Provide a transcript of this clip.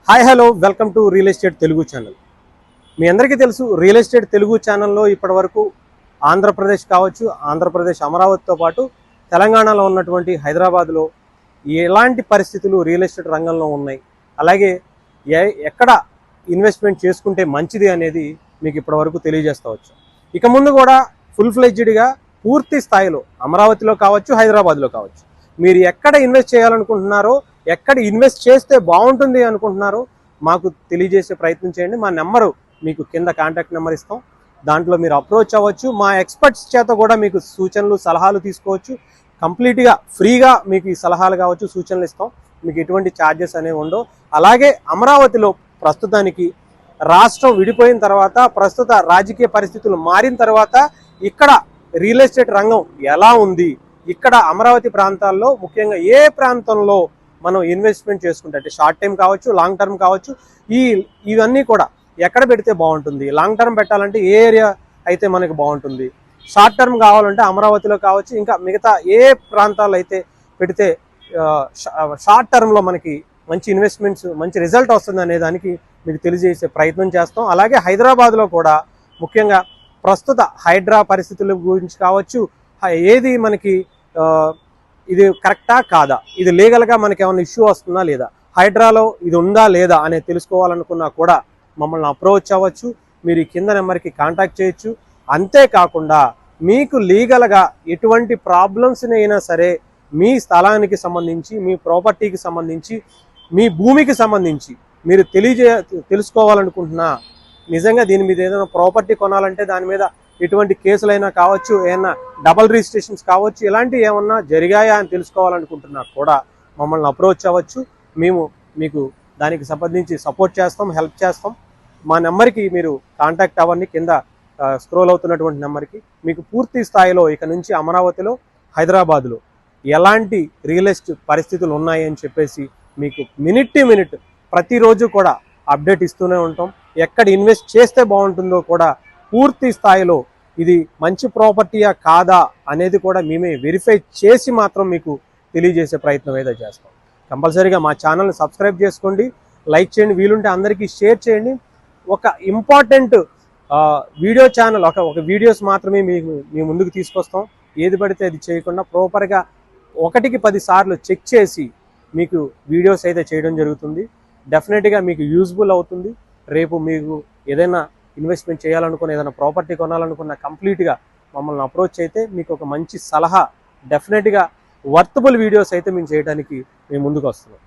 Hi hello welcome to real estate Telugu channel. మీ అందరికీ తెలుసు రియల్ ఎస్టేట్ తెలుగు ఛానల్లో ఇప్పటివరకు ఆంధ్రప్రదేశ్ కావచ్చు, ఆంధ్రప్రదేశ్ అమరావతితో పాటు తెలంగాణలో ఉన్నటువంటి హైదరాబాద్లో ఎలాంటి పరిస్థితులు రియల్ ఎస్టేట్ రంగంలో ఉన్నాయి, అలాగే ఎక్కడ ఇన్వెస్ట్మెంట్ చేసుకుంటే మంచిది అనేది మీకు ఇప్పటివరకు తెలియజేస్తవచ్చు. ఇక ముందు కూడా ఫుల్ ఫ్లెడ్జ్డ్గా పూర్తి స్థాయిలో అమరావతిలో కావచ్చు, హైదరాబాద్లో కావచ్చు, మీరు ఎక్కడ ఇన్వెస్ట్ చేయాలనుకుంటున్నారో, ఎక్కడ ఇన్వెస్ట్ చేస్తే బాగుంటుంది అనుకుంటున్నారో మాకు తెలియజేసే ప్రయత్నం చేయండి. మా నెంబరు మీకు కింద కాంటాక్ట్ నెంబర్ ఇస్తాం, దాంట్లో మీరు అప్రోచ్ అవ్వచ్చు. మా ఎక్స్పర్ట్స్ చేత కూడా మీకు సూచనలు సలహాలు తీసుకోవచ్చు. కంప్లీట్గా ఫ్రీగా మీకు ఈ సలహాలు కావచ్చు, సూచనలు ఇస్తాం. మీకు ఎటువంటి ఛార్జెస్ అనేవి ఉండవు. అలాగే అమరావతిలో ప్రస్తుతానికి రాష్ట్రం విడిపోయిన తర్వాత, ప్రస్తుత రాజకీయ పరిస్థితులు మారిన తర్వాత ఇక్కడ రియల్ ఎస్టేట్ రంగం ఎలా ఉంది, ఇక్కడ అమరావతి ప్రాంతాల్లో ముఖ్యంగా ఏ ప్రాంతంలో మనం ఇన్వెస్ట్మెంట్ చేసుకుంటే, అంటే షార్ట్ టైం కావచ్చు, లాంగ్ టర్మ్ కావచ్చు, ఇవన్నీ కూడా ఎక్కడ పెడితే బాగుంటుంది, లాంగ్ టర్మ్ పెట్టాలంటే ఏ ఏరియా అయితే మనకి బాగుంటుంది, షార్ట్ టర్మ్ కావాలంటే అమరావతిలో కావచ్చు, ఇంకా మిగతా ఏ ప్రాంతాల్లో అయితే పెడితే షార్ట్ టర్మ్లో మనకి మంచి ఇన్వెస్ట్మెంట్స్, మంచి రిజల్ట్ వస్తుంది అనే దానికి మీకు తెలియజేసే ప్రయత్నం చేస్తాం. అలాగే హైదరాబాద్లో కూడా ముఖ్యంగా ప్రస్తుత హైడ్రా పరిస్థితుల గురించి కావచ్చు, ఏది మనకి ఇది కరెక్టా కాదా, ఇది లీగల్గా మనకి ఏమైనా ఇష్యూ వస్తుందా లేదా, హైడ్రాలో ఇది ఉందా లేదా అనేది తెలుసుకోవాలనుకున్నా కూడా మమ్మల్ని అప్రోచ్ అవ్వచ్చు. మీరు ఈ కింద నెంబర్కి కాంటాక్ట్ చేయొచ్చు. అంతేకాకుండా మీకు లీగల్గా ఎటువంటి ప్రాబ్లమ్స్ని అయినా సరే, మీ స్థలానికి సంబంధించి, మీ ప్రాపర్టీకి సంబంధించి, మీ భూమికి సంబంధించి మీరు తెలుసుకోవాలనుకుంటున్నా, నిజంగా దీని మీద ఏదైనా ప్రాపర్టీ కొనాలంటే దాని మీద ఎటువంటి కేసులైనా కావచ్చు, ఏమన్నా డబల్ రిజిస్ట్రేషన్స్ కావచ్చు, ఇలాంటివి ఏమన్నా జరిగాయా అని తెలుసుకోవాలనుకుంటున్నా కూడా మమ్మల్ని అప్రోచ్ అవ్వచ్చు. మేము మీకు దానికి సంబంధించి సపోర్ట్ చేస్తాం, హెల్ప్ చేస్తాం. మా నెంబర్కి మీరు కాంటాక్ట్ అవ్వండి. కింద స్క్రోల్ అవుతున్నటువంటి నెంబర్కి మీకు పూర్తి స్థాయిలో ఇక నుంచి అమరావతిలో, హైదరాబాద్లో ఎలాంటి రియల్ ఎస్టేట్ పరిస్థితులు ఉన్నాయని చెప్పేసి మీకు మినిట్ టు మినిట్ ప్రతిరోజు కూడా అప్డేట్ ఇస్తూనే ఉంటాం. ఎక్కడ ఇన్వెస్ట్ చేస్తే బాగుంటుందో కూడా పూర్తి స్థాయిలో ఇది మంచి ప్రాపర్టీయా కాదా అనేది కూడా మేమే వెరిఫై చేసి మాత్రం మీకు తెలియజేసే ప్రయత్నం అయితే చేస్తాం. కంపల్సరీగా మా ఛానల్ని సబ్స్క్రైబ్ చేసుకోండి, లైక్ చేయండి, వీలుంటే అందరికీ షేర్ చేయండి. ఒక ఇంపార్టెంట్ వీడియో ఛానల్, ఒక వీడియోస్ మాత్రమే మీ ముందుకు తీసుకొస్తాం. ఏది పడితే అది చేయకుండా ప్రాపర్గా 1కి 10 సార్లు చెక్ చేసి మీకు వీడియోస్ అయితే చేయడం జరుగుతుంది. డెఫినెట్గా మీకు యూజ్ఫుల్ అవుతుంది. రేపు మీకు ఏదైనా ఇన్వెస్ట్మెంట్ చేయాలనుకున్న, ఏదైనా ప్రాపర్టీ కొనాలనుకున్న కంప్లీట్గా మమ్మల్ని అప్రోచ్ అయితే మీకు ఒక మంచి సలహా, డెఫినెట్గా వర్తబుల్ వీడియోస్ అయితే మేము చేయడానికి మేము ముందుకు వస్తున్నాం.